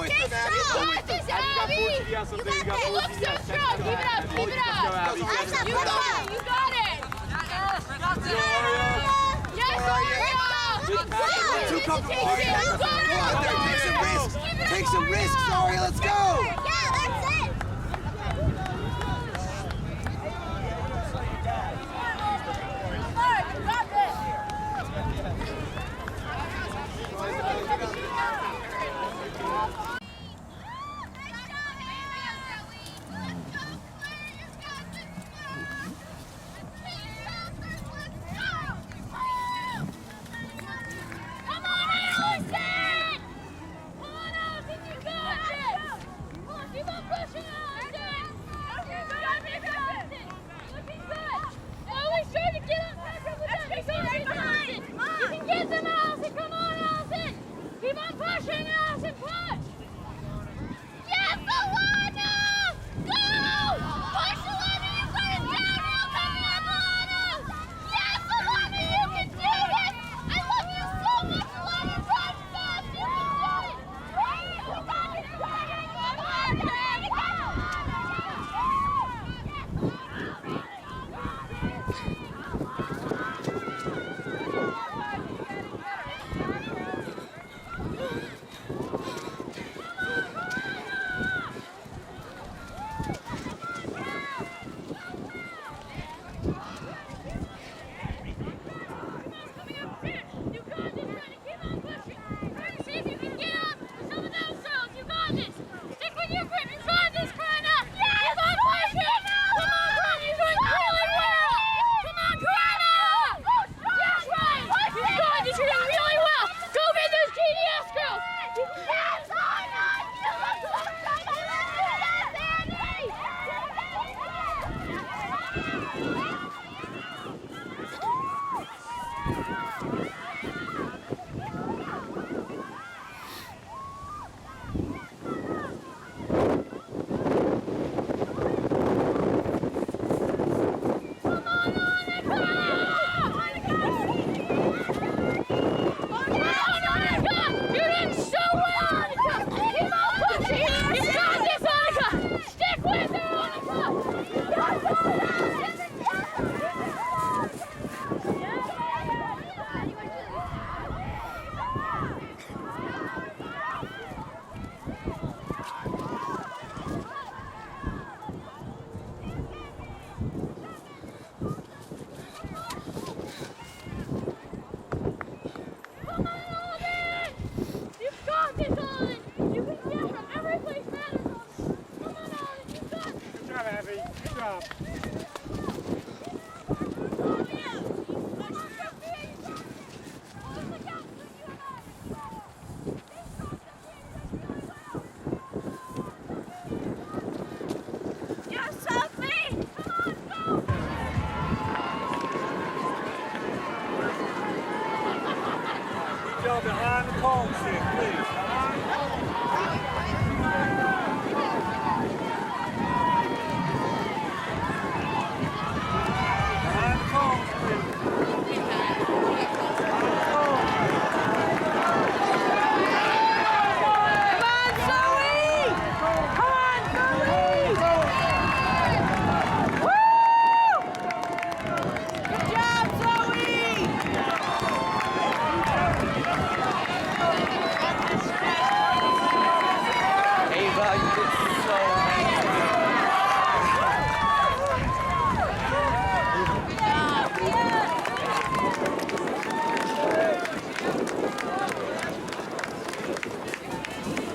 with them, Abby. Go with them. Abby, you got full GDS up there. You got full GDS. So strong. Keep it up. Keep it up. You got it. You got it. Yes, Aria. Too comfortable. Go out there. Take some risks. Take some risks, Aria. Let's go. Yeah, that's it. Behind the cone stick, please. Behind the cones, please.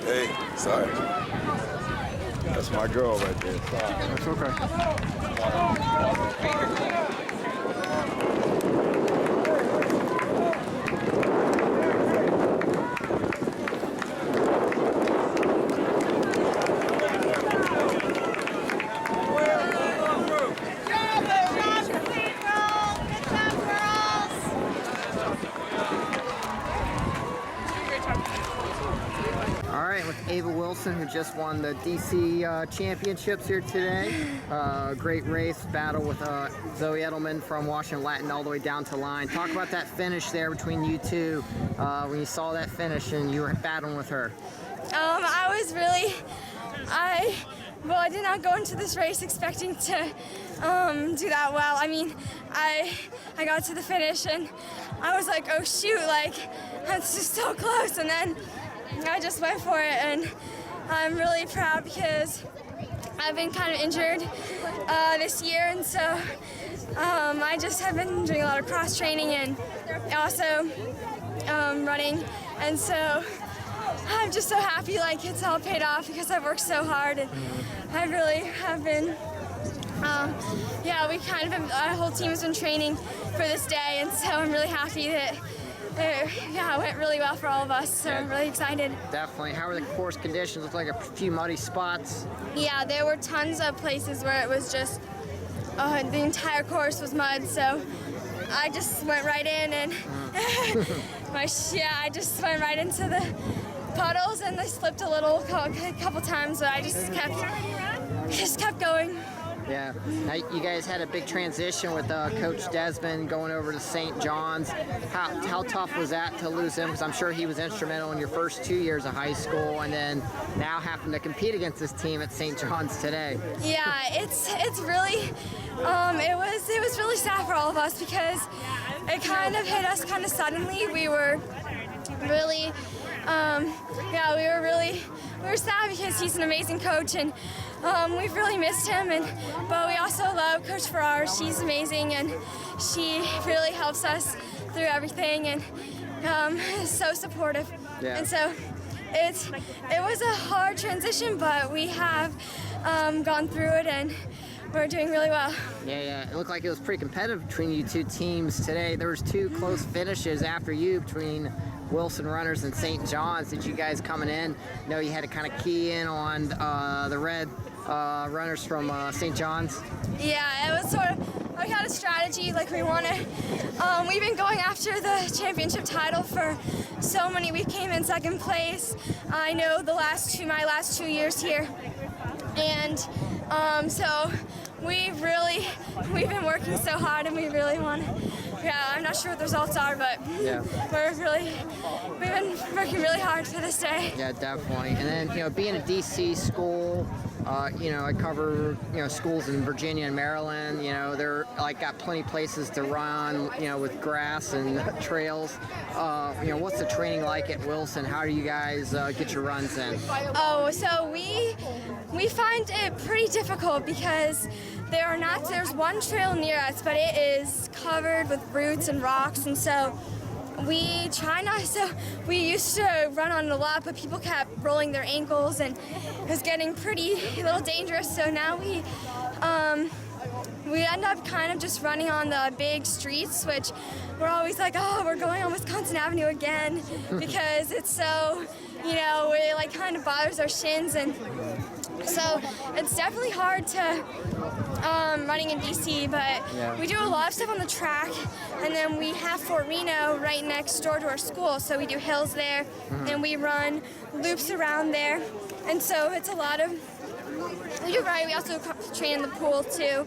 Hey, sorry. That's my girl right there. Sorry. That's okay. All right. celebrating with Ava Wilson, who just won the DC championships here today. Great race battle with Zoe Edelman from Washington Latin all the way down to line. Talk about that finish there between you two when you saw that finish and you were battling with her. I did not go into this race expecting to do that well. I mean, I got to the finish and I was like, oh shoot, like that's just so close, and then I just went for it, and I'm really proud because I've been kind of injured this year, and so I just have been doing a lot of cross training and also running, and so I'm just so happy like it's all paid off because I've worked so hard, and I really have been. Our whole team has been training for this day, and so I'm really happy that it went really well for all of us, so I'm really excited. Definitely. How were the course conditions? Looked like a few muddy spots. Yeah, there were tons of places where it was just, the entire course was mud, so I just went right in and I just went right into the puddles, and I slipped a couple times, but I just kept going. Yeah. Now, you guys had a big transition with Coach Desmond going over to St. John's. How tough was that to lose him? Because I'm sure he was instrumental in your first 2 years of high school, and then now having to compete against this team at St. John's today. Yeah, it's really it was really sad for all of us because it kind of hit us kind of suddenly. We were really we were sad because he's an amazing coach, and we've really missed him, but we also love Coach Farrar. She's amazing, and she really helps us through everything, and is so supportive. Yeah. And so it was a hard transition, but we have gone through it, and we're doing really well. Yeah. It looked like it was pretty competitive between you two teams today. There was two close finishes after you between Wilson Runners and St. John's. Did you guys coming in know you had to kind of key in on the red runners from St. John's? Yeah, it was sort of, we had a strategy, like we we've been going after the championship title for so many. We came in second place, I know my last 2 years here, and so we've been working so hard, and we really want to. Yeah, I'm not sure what the results are, but we've been working really hard for this day. Yeah, definitely. And then, being a DC school, I cover, schools in Virginia and Maryland. They're got plenty of places to run, with grass and trails. What's the training like at Wilson? How do you guys get your runs in? Oh, so we find it pretty difficult because there's one trail near us, but it is covered with roots and rocks, and so we try not. So we used to run on it a lot, but people kept rolling their ankles, and it was getting a little dangerous. So now we end up kind of just running on the big streets, which we're always like, oh, we're going on Wisconsin Avenue again, because it's so, it kind of bothers our shins, and so it's definitely hard to running in DC, but we do a lot of stuff on the track, and then we have Fort Reno right next door to our school, so we do hills there, and we run loops around there, and so it's a lot of. You're right. We also train in the pool too,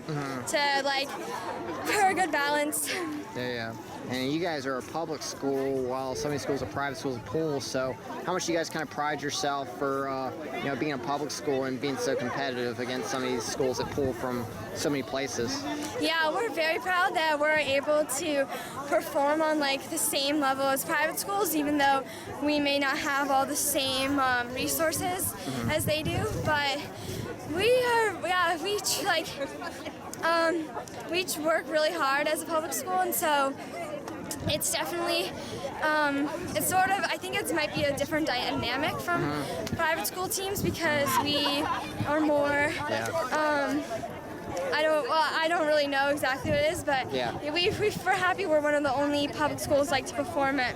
for a good balance. Yeah. And you guys are a public school, while some of these schools are private schools with pools. So, how much do you guys kind of pride yourself for, being a public school and being so competitive against some of these schools that pull from so many places? Yeah, we're very proud that we're able to perform on the same level as private schools, even though we may not have all the same resources as they do. But we work really hard as a public school, and so it's definitely, I think it might be a different dynamic from private school teams because we are more, I don't really know exactly what it is, but we're happy we're one of the only public schools to perform at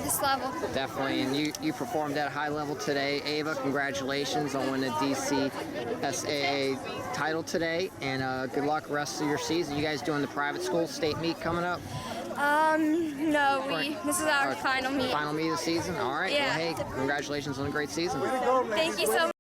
this level. Definitely, and you performed at a high level today. Ava, congratulations on winning the DCSAA title today, and good luck rest of your season. You guys doing the private school state meet coming up? No, this is our final meet. Final meet of the season. All right. Yeah. Well, hey, congratulations on a great season. Thank you so much.